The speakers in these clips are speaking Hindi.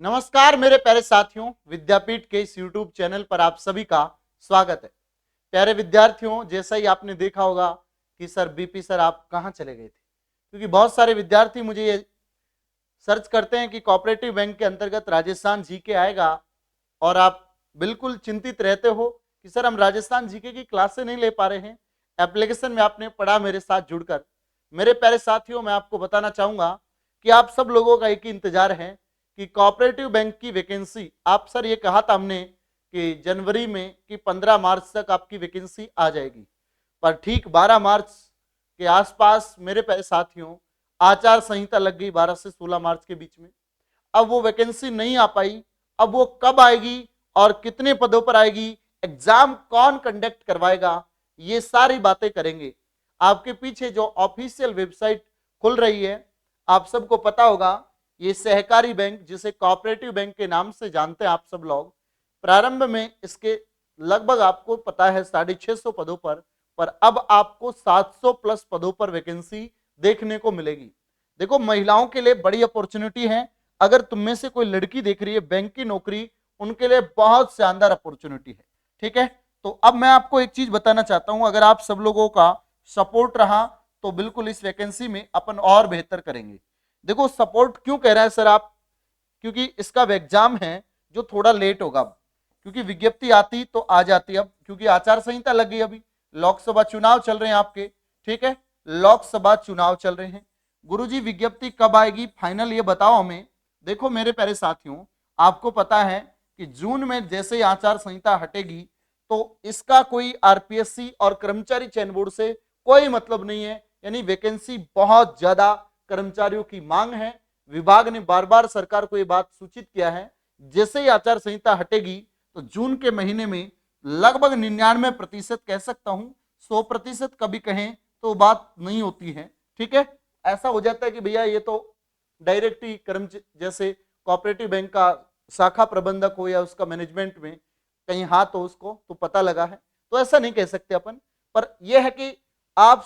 नमस्कार मेरे प्यारे साथियों, विद्यापीठ के इस YouTube चैनल पर आप सभी का स्वागत है। प्यारे विद्यार्थियों, जैसा ही आपने देखा होगा कि सर बीपी सर आप कहाँ चले गए थे, क्योंकि बहुत सारे विद्यार्थी मुझे ये सर्च करते हैं कि कोऑपरेटिव बैंक के अंतर्गत राजस्थान जीके आएगा और आप बिल्कुल चिंतित रहते हो कि सर हम राजस्थान जीके की क्लासें नहीं ले पा रहे हैं। एप्लीकेशन में आपने पढ़ा मेरे साथ जुड़कर। मेरे प्यारे साथियों, मैं आपको बताना चाहूंगा कि आप सब लोगों का एक ही इंतजार है कि कोऑपरेटिव बैंक की वैकेंसी, आप सर ये कहा था हमने कि जनवरी में कि 15 मार्च तक आपकी वैकेंसी आ जाएगी, पर ठीक 12 मार्च के आसपास मेरे प्यारे साथियों आचार संहिता लग गई 12 से 16 मार्च के बीच में। अब वो वैकेंसी नहीं आ पाई। अब वो कब आएगी और कितने पदों पर आएगी, एग्जाम कौन कंडक्ट करवाएगा, ये सारी बातें करेंगे। आपके पीछे जो ऑफिशियल वेबसाइट खुल रही है, आप सबको पता होगा, ये सहकारी बैंक जिसे कोऑपरेटिव बैंक के नाम से जानते हैं आप सब लोग। प्रारंभ में इसके लगभग आपको पता है 650 पदों पर अब आपको 700 प्लस पदों पर वैकेंसी देखने को मिलेगी। देखो, महिलाओं के लिए बड़ी अपॉर्चुनिटी है। अगर तुम में से कोई लड़की देख रही है बैंक की नौकरी, उनके लिए बहुत शानदार अपॉर्चुनिटी है। ठीक है, तो अब मैं आपको एक चीज बताना चाहता हूं, अगर आप सब लोगों का सपोर्ट रहा तो बिल्कुल इस वैकेंसी में अपन और बेहतर करेंगे। देखो, सपोर्ट क्यों कह रहा है सर आप, क्योंकि इसका एग्जाम है जो थोड़ा लेट होगा, क्योंकि विज्ञप्ति आती तो आ जाती, अब क्योंकि आचार संहिता लग गई, अभी लोकसभा चुनाव चल रहे हैं आपके। ठीक है, लोकसभा चुनाव चल रहे हैं। गुरुजी विज्ञप्ति कब आएगी फाइनल, ये बताओ हमें। देखो मेरे प्यारे साथियों, आपको पता है कि जून में जैसे ही आचार संहिता हटेगी तो इसका कोई आरपीएससी और कर्मचारी चयन बोर्ड से कोई मतलब नहीं है। यानी वैकेंसी बहुत ज्यादा कर्मचारियों की मांग है। विभाग ने बार बार सरकार को यह बात सूचित किया है, जैसे ही आचार संहिता हटेगी तो जून के महीने में लगभग 99% कह सकता हूं, 100% कभी कहें तो बात नहीं होती है। ठीक है, ऐसा हो जाता है कि भैया ये तो डायरेक्ट ही कर्मचारी, जैसे कोऑपरेटिव बैंक का शाखा प्रबंधक हो या उसका मैनेजमेंट में कहीं हाथ हो, उसको तो पता लगा है, तो ऐसा नहीं कह सकते अपन। पर यह है कि आप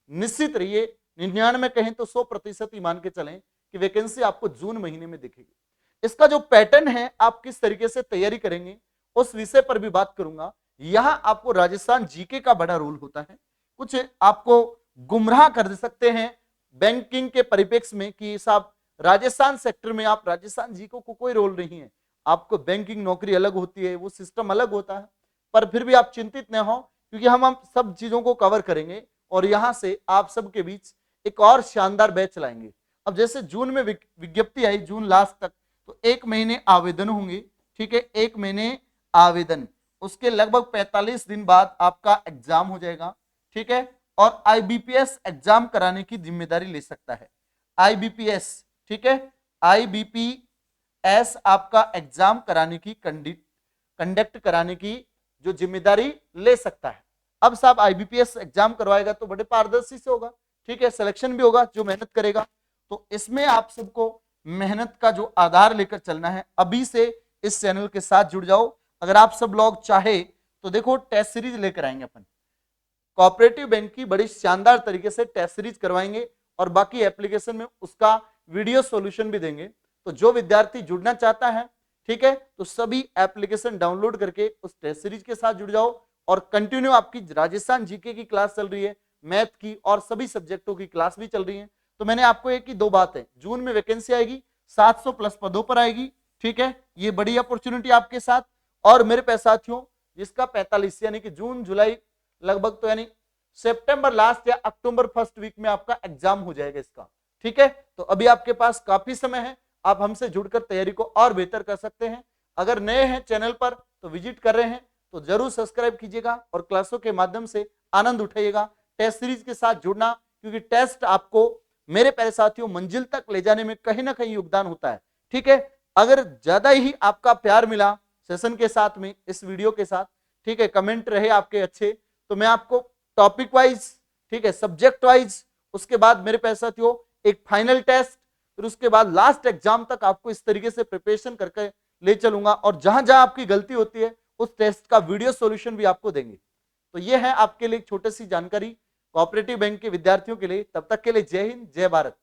निश्चित रहिए, 99 कहें तो 100% ही मान के चलें कि वैकेंसी आपको जून महीने में दिखेगी। इसका जो पैटर्न है, आप किस तरीके से तैयारी करेंगे उस विषय पर भी बात करूंगा। यहां आपको राजस्थान जीके का बड़ा रोल होता है। कुछ आपको गुमराह कर सकते हैं बैंकिंग के परिप्रेक्ष्य में कि साहब राजस्थान सेक्टर में आप राजस्थान जीके को कोई रोल नहीं है, आपको बैंकिंग नौकरी अलग होती है, वो सिस्टम अलग होता है। पर फिर भी आप चिंतित न हो, क्योंकि हम सब चीजों को कवर करेंगे और यहां से आप सबके बीच एक और शानदार बैच चलाएंगे। अब जैसे जून में विज्ञप्ति आई, जून लास्ट तक, तो 1 महीने आवेदन होंगे। ठीक है, 1 महीने आवेदन, उसके लगभग 45 दिन बाद आपका एग्जाम हो जाएगा। ठीक है, और आईबीपीएस एग्जाम कराने की जिम्मेदारी ले सकता है आईबीपीएस। ठीक है, आईबीपीएस आपका एग्जाम कराने की कंडक्ट कराने की जो जिम्मेदारी ले सकता है। अब साहब आईबीपीएस एग्जाम करवाएगा तो बड़े पारदर्शी से होगा। ठीक है, सिलेक्शन भी होगा जो मेहनत करेगा। तो इसमें आप सबको मेहनत का जो आधार लेकर चलना है। अभी से इस चैनल के साथ जुड़ जाओ। अगर आप सब लोग चाहे तो देखो, टेस्ट सीरीज लेकर आएंगे अपन, कोऑपरेटिव बैंक की बड़ी शानदार तरीके से टेस्ट सीरीज करवाएंगे और बाकी एप्लीकेशन में उसका वीडियो सॉल्यूशन भी देंगे। तो जो विद्यार्थी जुड़ना चाहता है, ठीक है, तो सभी एप्लीकेशन डाउनलोड करके उस टेस्ट सीरीज के साथ जुड़ जाओ और कंटिन्यू आपकी राजस्थान जीके की क्लास चल रही है, मैथ की और सभी सब्जेक्टों की क्लास भी चल रही है। तो मैंने आपको एक ही दो बात है, जून में वैकेंसी आएगी, 700 प्लस पदों पर आएगी। ठीक है, ये बड़ी अपॉर्चुनिटी आपके साथ। और मेरे पैसे साथियों, जिसका 45 यानी कि जून जुलाई लगभग, तो यानी सितंबर लास्ट या अक्टूबर फर्स्ट वीक में आपका एग्जाम हो जाएगा इसका। ठीक है, तो अभी आपके पास काफी समय है, आप हमसे जुड़कर तैयारी को और बेहतर कर सकते हैं। अगर नए हैं चैनल पर तो विजिट कर रहे हैं तो जरूर सब्सक्राइब कीजिएगा और क्लासों के माध्यम से आनंद उठाइएगा। टेस्ट सीरीज के साथ जुड़ना, क्योंकि टेस्ट आपको मेरे प्यारे साथियों मंजिल तक ले जाने में कहीं ना कहीं योगदान होता है। ठीक है, अगर ज्यादा ही आपका प्यार मिला सेशन के साथ में, इस वीडियो के साथ, ठीक है, कमेंट रहे आपके अच्छे, तो मैं आपको टॉपिक वाइज, ठीक है, सब्जेक्ट वाइज, उसके बाद मेरे प्यारे साथियों एक फाइनल टेस्ट, फिर उसके बाद लास्ट एग्जाम तक आपको इस तरीके से प्रिपरेशन करके ले चलूंगा और जहां जहां आपकी गलती होती है उस टेस्ट का वीडियो सॉल्यूशन भी आपको देंगे। तो ये है आपके लिए एक छोटी सी जानकारी कोऑपरेटिव बैंक के विद्यार्थियों के लिए। तब तक के लिए जय हिंद, जय भारत।